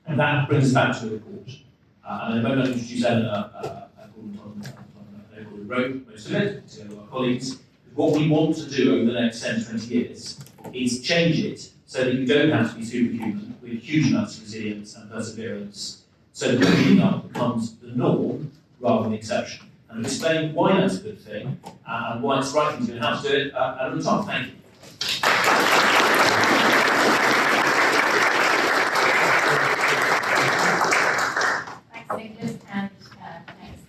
And that brings us back to the report. And I'm going to introduce Eleanor, Gordon who wrote most of it, together with our colleagues. What we want to do over the next 10 to 20 years is change it so that you don't have to be superhuman with huge amounts of resilience and perseverance, so that cleaning up becomes the norm rather than the exception. And I'll explain why that's a good thing and why it's the right thing to do and how to do it at the time. Thank you. Nicholas, and thanks,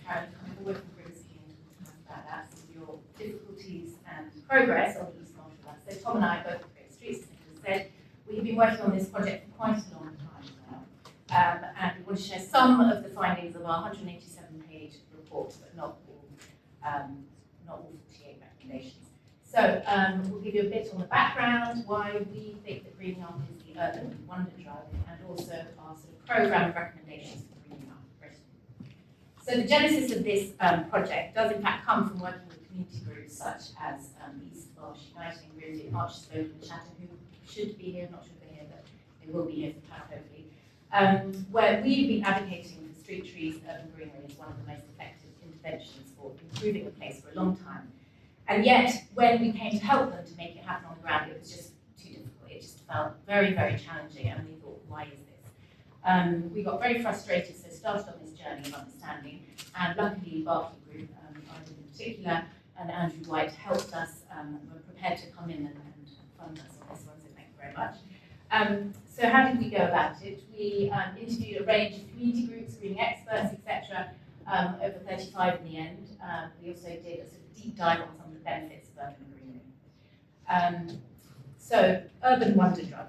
Karen, for coming forward and bringing us here to talk about that, some of your difficulties and progress on East Montreal. So Tom and I both create streets, as Nicholas said. We have been working on this project for quite a long time now, and we want to share some of the findings of our 187-page report, but not all 48 recommendations. So we'll give you a bit on the background, why we think that greening up is the urban wonder drug, and also our sort of programme of recommendations for greening up Britain. So the genesis of this project does in fact come from working with community groups such as East Welsh Uniting Group in Archespoke and Chatham, who should be here, not sure if they're here, but they will be here for time hopefully, where we've been advocating for street trees and urban greenery as one of the most effective interventions for improving a place for a long time. And yet, when we came to help them to make it happen on the ground, it was just too difficult. It just felt very, very challenging, and we thought, why is this? We got very frustrated, so started on this journey of understanding, and luckily Barclay Group, I in particular, and Andrew White helped us, were prepared to come in and fund us on this one, so thank you very much. So how did we go about it? We interviewed a range of community groups, greening experts, etc., over 35 in the end. We also did a sort of deep dive on some of the benefits of urban greenery. So, urban wonder drug.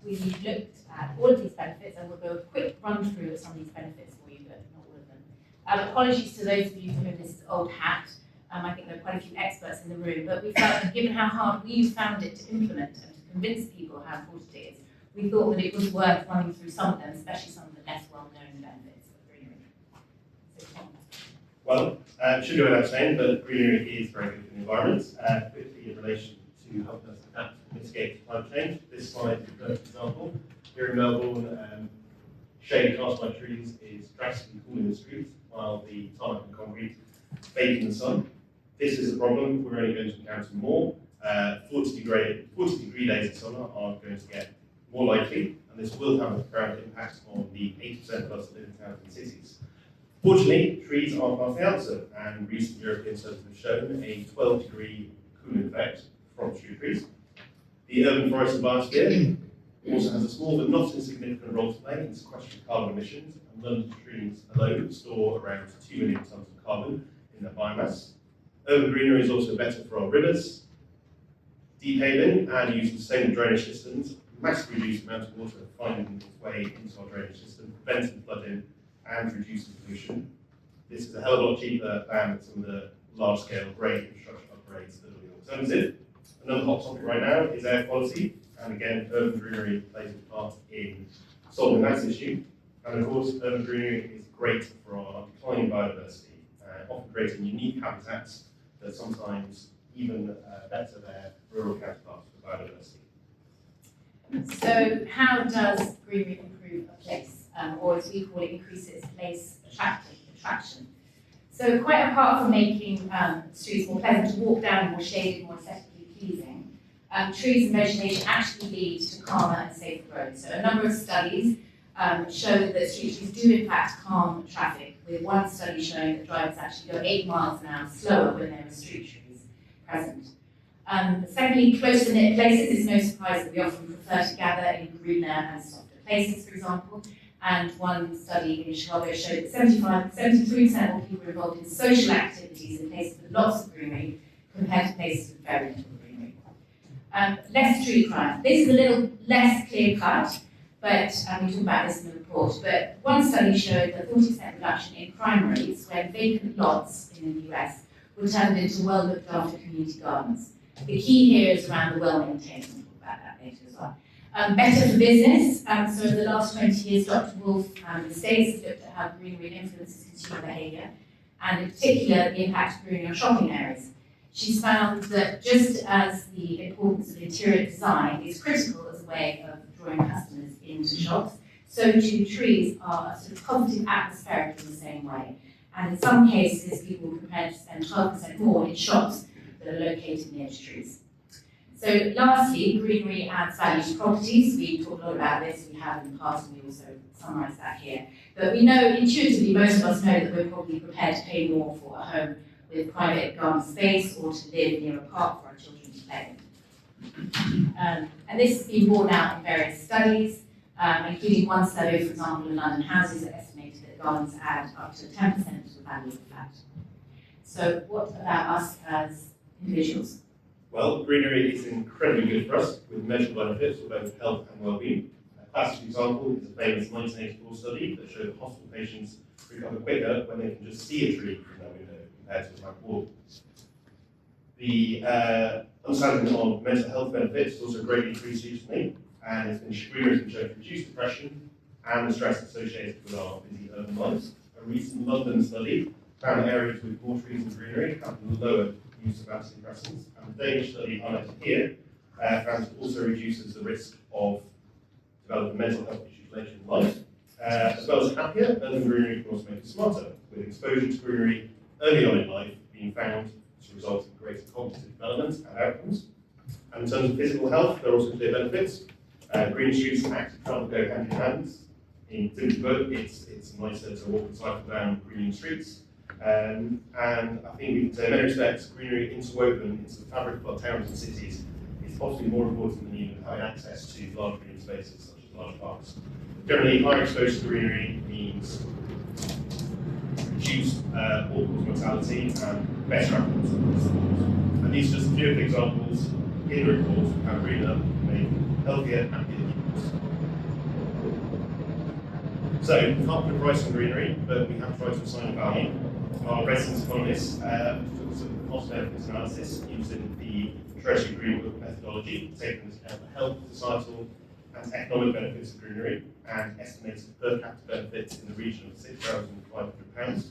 We looked at all of these benefits, and we'll go a quick run through of some of these benefits for you, but not all of them. Apologies to those of you for whom this is old hat. I think there are quite a few experts in the room, but we felt that given how hard we found it to implement and to convince people how important it is, we thought that it was worth running through some of them, especially some of the less well-known benefits of greenery. So, Tom. Well, it should go without saying, but greenery is very good for the environment, particularly in relation to helping us adapt and mitigate climate change. This slide is a perfect example. Here in Melbourne, shade cast by trees is drastically cooling the streets, while the tarmac and concrete bake in the sun. This is a problem. We're only going to encounter more. 40-degree days in summer are going to get more likely, and this will have a profound impact on the 80% plus living towns and cities. Fortunately, trees are part of the answer, and recent European studies have shown a 12-degree cooling effect from street trees. The urban forest and biosphere also has a small but not insignificant role to play in sequestering carbon emissions, and London trees alone store around 2 million tonnes of carbon in their biomass. Urban greenery is also better for our rivers. Deep haven and using sustainable drainage systems massively reduce the amount of water finding its way into our drainage system, preventing flooding and reducing pollution. This is a hell of a lot cheaper than some of the large-scale grey infrastructure upgrades that are the alternative. Another hot topic right now is air quality, and again, urban greenery plays a part in solving that issue. And of course, urban greenery is great for our declining biodiversity, often creating unique habitats that sometimes even better their rural counterparts for biodiversity. So how does greenery improve a place, or as we call it, increase its place attraction? So quite apart from making streets more pleasant to walk down, more shaded, more aesthetically pleasing, trees and vegetation actually lead to calmer and safer growth. So a number of studies show that street trees do in fact calm traffic, with one study showing that drivers actually go 8 miles an hour slower when there are street trees present. Secondly, closer-knit places, it's no surprise that we often prefer to gather in greener and softer places, for example. And one study in Chicago showed that 73% more people were involved in social activities in places with lots of greenery compared to places with very little greenery. Less tree crime. This is a little less clear-cut, but we talk about this in the report. But one study showed a 40% reduction in crime rates when vacant lots in the US were turned into well-looked-after community gardens. The key here is around the well-maintained, and we'll talk about that later as well. Better for business, so in the last 20 years, Dr. Wolf in the States looked at how greenery influences consumer behaviour, and in particular, the impact of greenery on shopping areas. She's found that just as the importance of interior design is critical as a way of drawing customers into shops, so too trees are sort of positive atmospheric in the same way. And in some cases, people are prepared to spend 12% more in shops that are located near to trees. So lastly, greenery adds value to properties. We talked a lot about this, we have in the past, and we also summarise that here. But we know intuitively, most of us know that we're probably prepared to pay more for a home with private garden space or to live near a park for our children to play in. And this has been borne out in various studies, including one study, for example, in London houses that estimated that gardens add up to 10% to the value of the flat. So what about us as individuals? Well, greenery is incredibly good for us, with measurable benefits for both health and well-being. A classic example is a famous 1984 study that showed that hospital patients recover quicker when they can just see a tree from their window compared to a blank wall. The understanding of mental health benefits has also greatly increased recently, and greenery has been shown to reduce depression and the stress associated with our busy urban lives. A recent London study found areas with more trees and greenery have lower use of antidepressants, and the Danish study highlighted here found it also reduces the risk of developing mental health issues later in life. As well as happier, urban greenery can also make you smarter, with exposure to greenery early on in life being found to result in greater cognitive development and outcomes. And in terms of physical health, there are also clear benefits. Green shoots and active travel go hand in hand. In Tim's book, it's nicer to walk and cycle down green streets. And I think we can say in many respects, greenery interwoven into the fabric of our towns and cities is possibly more important than even having access to large green spaces such as large parks. Generally, higher exposure to greenery means reduced all-cause mortality and better outcomes. And these are just a few of the examples in the report of how greener make healthier, happier humans. So, we can't put a price on greenery, but we have tried to assign a value. Our resident economists took some cost benefits analysis using the Treasury Green Book methodology, taking into account the health, societal, and economic benefits of greenery, and estimated per capita benefits in the region of £6,500.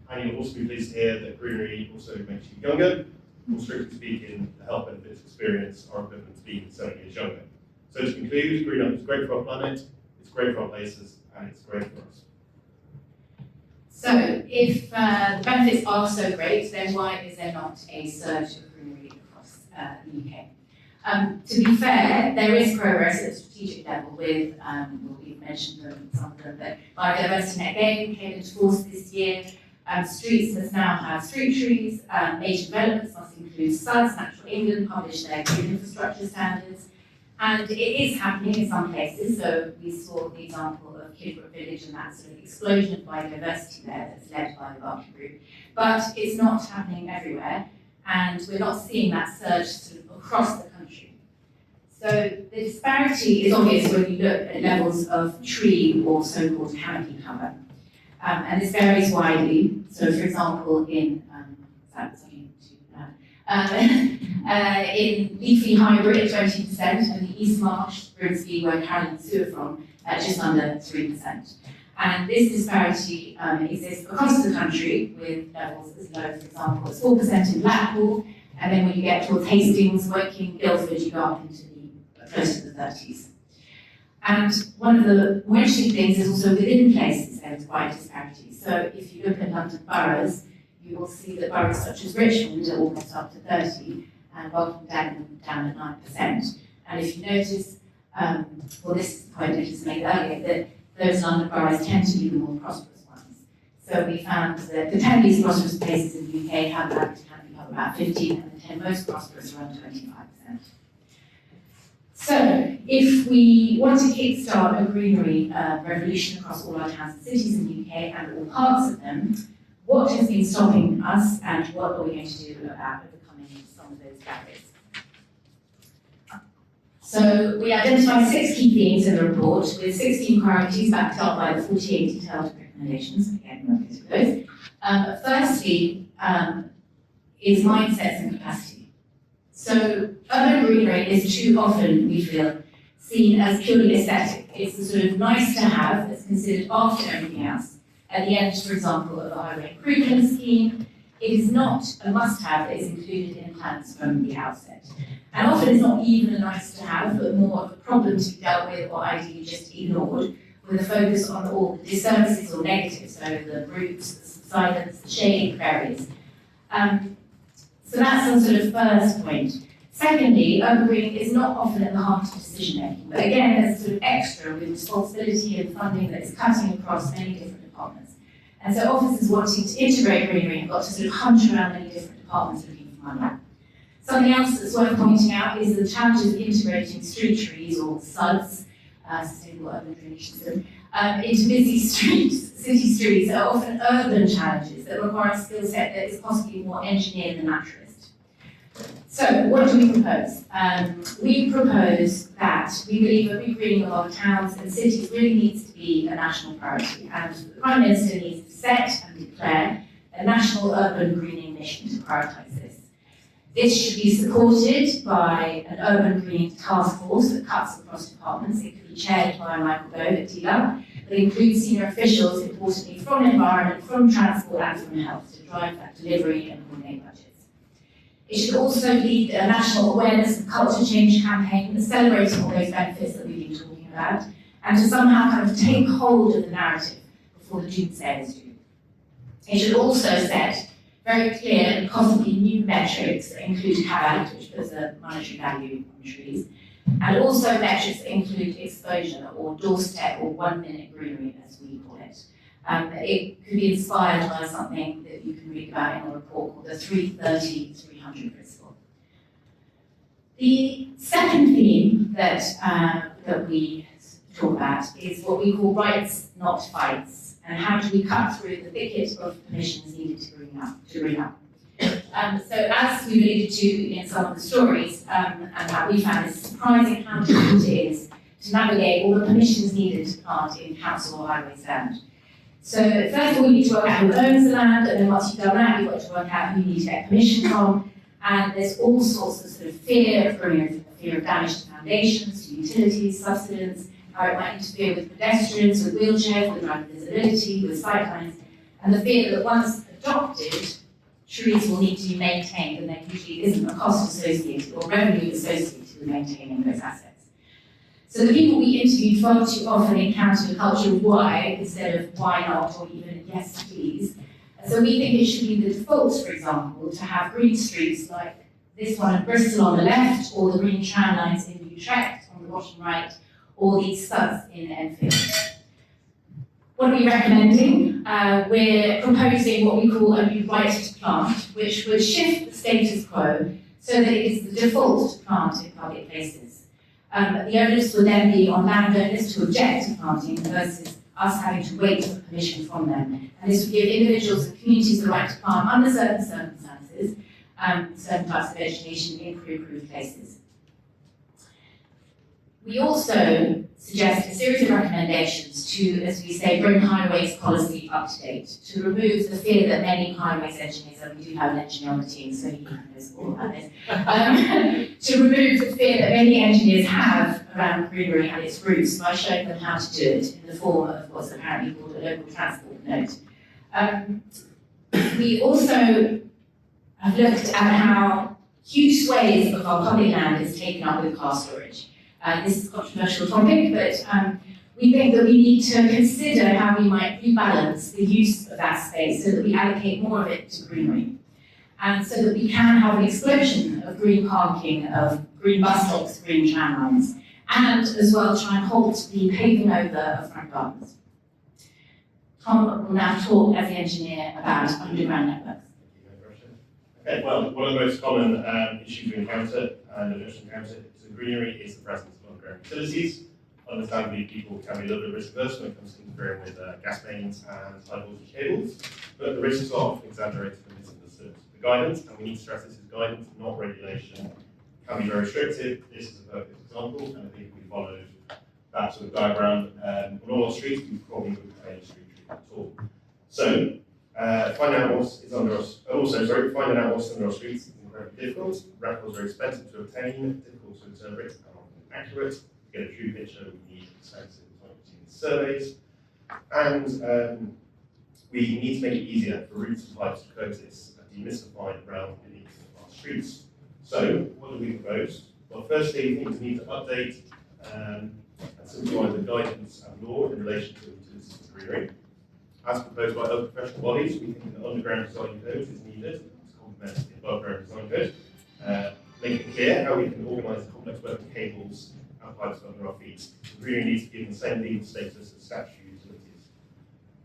And you'll also be pleased to hear that greenery also makes you younger. More strictly speaking, the health benefits experience are equivalent to being 7 years younger. So to conclude, green up is great for our planet, it's great for our places, and it's great for us. So, if the benefits are so great, then why is there not a surge of greenery across the UK? To be fair, there is progress at a strategic level with, well, we've mentioned some of them, but biodiversity net gain came into force this year. Streets must now have street trees, major developments must include sites. Natural England published their green infrastructure standards, and it is happening in some places. So we saw the example of Kidbrooke Village and that sort of explosion of biodiversity there that's led by the Barclay Group. But it's not happening everywhere, and we're not seeing that surge sort of across the country. So the disparity is obvious when you look at levels of tree or so-called canopy cover. And this varies widely. So for example, in in leafy hybrid at 20%, and the East Marsh, Grimsby, where Carolyn and Sue are from, at just under 3%. And this disparity exists across the country with levels as low, for example, as 4% in Blackpool, and then when you get towards Hastings, Woking, Guildford, you go up into the close to the 30s. And one of the more interesting things is also within places there is quite disparity. So if you look at London boroughs, you will see that boroughs such as Richmond are almost up to 30, and Bolton down at 9%. And if you notice, well, this is the point I just made earlier, that those London boroughs tend to be the more prosperous ones. So we found that the 10 least prosperous places in the UK have an average canopy of about 15, and the 10 most prosperous around 25%. So, if we want to kickstart a greenery revolution across all our towns and cities in the UK and all parts of them, what has been stopping us and what are we going to do about overcoming some of those barriers? So, we identified 6 key themes in the report with 16 priorities backed up by the 48 detailed recommendations. Again, we'll go through those. Firstly, is mindsets and capacity. So, urban greenery is too often, we feel, seen as purely aesthetic. It's the sort of nice to have that's considered after everything else. At the end, for example, of a highway improvement scheme, it is not a must-have that is included in plans from the outset. And often it's not even a nice to have, but more of a problem to be dealt with or ideally just ignored, with a focus on all the disservices or negatives, so the roots, the subsidence, the shade, prairies. So that's the sort of first point. Secondly, urban greening is not often at the heart of decision making, but again, there's a sort of extra with responsibility and funding that is cutting across many different departments. And so officers wanting to integrate greenery have got to sort of hunt around many different departments looking for money. Something else that's worth pointing out is the challenges of integrating street trees or SUDs, sustainable urban drainage system, into busy streets, city streets are often urban challenges that require a skill set that is possibly more engineered than naturalist. So, what do we propose? We propose that we believe that regreening of our towns and cities really needs to be a national priority, and the Prime Minister needs to set and declare a national urban greening mission to prioritise this. This should be supported by an urban greening task force that cuts across departments. It could be chaired by Michael Gove at DLA, that includes senior officials, importantly from environment, from transport and from health, to drive that delivery and coordinate budgets. It should also lead a national awareness and culture change campaign, celebrating all those benefits that we've been talking about, and to somehow kind of take hold of the narrative before the doomsayers do. It should also set very clear and possibly new metrics that include CAD, which puts a monetary value on trees, and also metrics that include exposure or doorstep or 1 minute greenery, as we call it. It could be inspired by something that you can read about in a report called the 330-300 principle. The second theme that we talk about is what we call rights, not fights, and how do we cut through the thicket of permissions needed to green up. So as we alluded to in some of the stories, and that we found is surprising how difficult it is to navigate all the permissions needed to plant in council or highways land. So first of all, you need to work out who owns the land, and then once you've done that, you've got to work out who you need to get permission from. And there's all sorts of sort of fear of damage to foundations, to utilities, subsidence, how it might interfere with pedestrians, with wheelchairs, with driving visibility, with sightlines, and the fear that once adopted, trees will need to be maintained, and there usually isn't a cost associated or revenue associated with maintaining those assets. So the people we interviewed far too often encountered a culture of why instead of why not, or even yes please. And so we think it should be the default, for example, to have green streets like this one in Bristol on the left, or the green tram lines in Utrecht on the bottom right, or these SUDs in Enfield. What are we recommending? We're proposing what we call a new right to plant, which would shift the status quo so that it is the default to plant in public places. The onus would then be on landowners to object to planting versus us having to wait for permission from them. And this would give individuals and communities the right to plant under certain circumstances, certain types of vegetation in pre-approved places. We also suggest a series of recommendations to, as we say, bring highways policy up to date, to remove the fear that many highways engineers, and we do have an engineer on the team, so he knows all about this, to remove the fear that many engineers have around greenery and its roots by showing them how to do it in the form of what's apparently called a local transport note. We also have looked at how huge swathes of our public land is taken up with car storage. This is a controversial topic, but we think that we need to consider how we might rebalance the use of that space so that we allocate more of it to greenery. And so that we can have an explosion of green parking, of green bus stops, green tram lines, and as well try and halt the paving over of front gardens. Tom will now talk as the engineer about underground networks. Okay, well, one of the most common issues we encounter and greenery is the presence of underground utilities. Understandably, people can be a little bit risk averse when it comes to interfering with gas mains and high voltage cables, but the risks are often exaggerated and misunderstood. The guidance, and we need to stress this is guidance, not regulation, can be very restrictive. This is a perfect example, and I think if we followed that sort of diagram on all our streets, we probably wouldn't fail a street treatment at all. So, finding out what's under our streets is incredibly difficult. Records are expensive to obtain, difficult to interpret, and often inaccurate. To get a true picture, we need extensive time-consuming surveys, and we need to make it easier for routes and pipes to coexist and demystify around the needs of our streets. So, what do we propose? Well, firstly, we think we need to update and and simplifying the guidance and law in relation to utilities and greenery. As proposed by other professional bodies, we think an underground design code is needed to complement the above-ground design code, making it clear how we can organise the complex web of cables and pipes under our feet. The greenery needs to be in the same legal status as statutory utilities.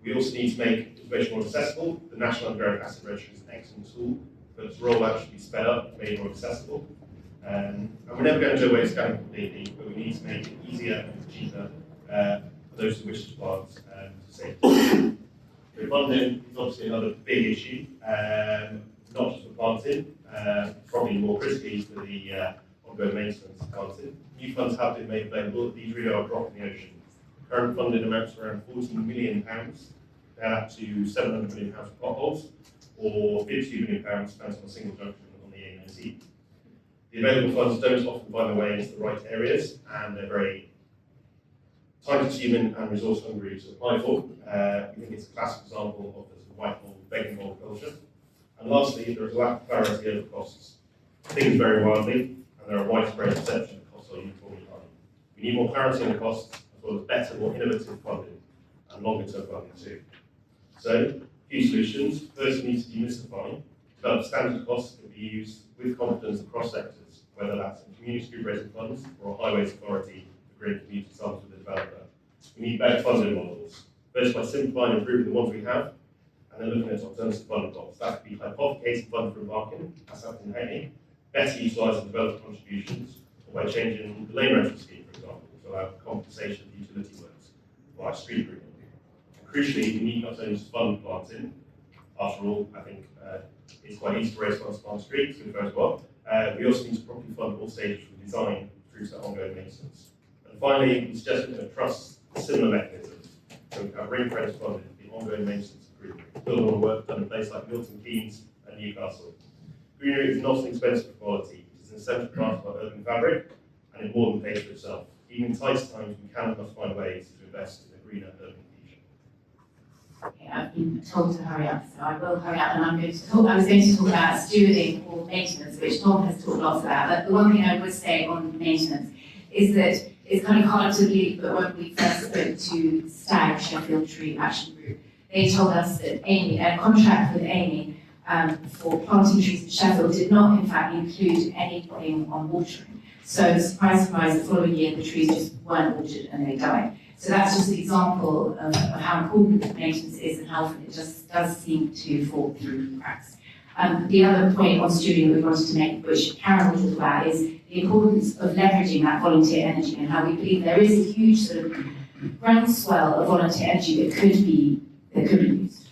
We also need to make information more accessible. The National Underground Asset Registry is an excellent tool, but its rollout should be sped up, made more accessible. And we're never going to do away with scanning completely, but we need to make it easier and cheaper for those who wish to plant to safety. Funding is obviously another big issue, not just for planting, probably more critically for the ongoing maintenance of planting. New funds have been made available. These really are a drop in the ocean. Current funding amounts to around £14 million, compared to £700 million for potholes, or £52 million spent on a single junction on the A90. The available funds don't often find their way into the right areas, and they're very time-consuming and resource-hungry to apply for. We think it's a classic example of the white-hole begging bowl culture. And lastly, there is a lack of clarity over costs. Things vary wildly, and there are widespread perceptions that costs are uniformly high. We need more clarity on the costs, as well as better, more innovative funding, and longer-term funding too. So, few solutions. First, we need to demystify, develop standard costs that can be used with confidence across sectors, whether that's in community street raising funds or a highways authority for green community sums with the developer. We need better funding models. First, by simplifying and improving the ones we have, and then looking at alternative funding models. That could be hypothecated funding for embarking, as happened in Hackney, better utilising developer contributions, or by changing the lane rental scheme, for example, to allow compensation for utility works via street greening. And crucially, we need not only to fund planting. After all, I think it's quite easy to raise funds to plant streets, so as well. We also need to properly fund all stages from design through to ongoing maintenance. And finally, we suggest we can trust similar mechanisms. So we have ring-fence funding, the ongoing maintenance of greenery, building on work done in places like Milton Keynes and Newcastle. Greenery is not an expensive commodity. It is an essential part of our urban fabric, and it more than pays for itself. Even in tight times, we can and must find ways to invest in a greener urban future. Okay, I've been told to hurry up, so I will hurry up, and I was going to talk about stewarding or maintenance, which Tom has talked lots about. But the one thing I would say on maintenance is that it's kind of hard to believe, but when we first spoke to STAG, Sheffield Tree Action Group, they told us that a contract with Amy for planting trees in Sheffield did not, in fact, include anything on watering. So, surprise, surprise, the following year the trees just weren't watered and they died. So that's just an example of how important maintenance is and how often it just does seem to fall through the cracks. The other point on stewarding that we wanted to make, which Karen will talk about, is the importance of leveraging that volunteer energy and how we believe there is a huge sort of groundswell of volunteer energy that could be used.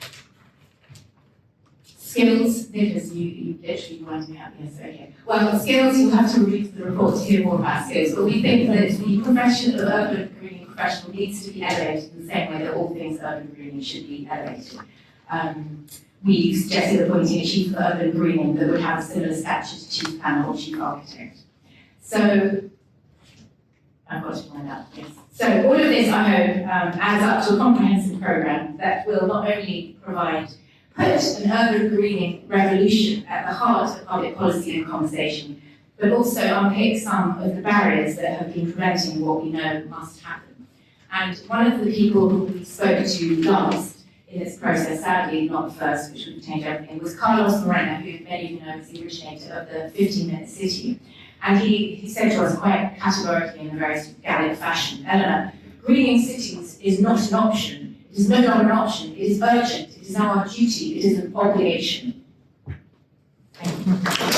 Skills, Nicholas, you literally reminded me out, yes, okay. Well, skills, you'll have to read the report to hear more about skills, but we think that the profession of urban greening professional needs to be elevated in the same way that all things urban greening should be elevated. We suggested appointing a chief of urban greening that would have a similar stature to chief planner or chief architect. So, I've got to find out, yes. So all of this, I hope, adds up to a comprehensive programme that will not only put an urban greening revolution at the heart of public policy and conversation, but also unpick some of the barriers that have been preventing what we know must happen. And one of the people who we spoke to last in this process, sadly not the first, which would change everything, was Carlos Moreno, who many of you know is the originator of the 15-minute city. And he said to us quite categorically in a very Gallic fashion, Eleanor, greening cities is not an option. It is no longer an option. It is urgent. It is now our duty. It is an obligation. Thank you.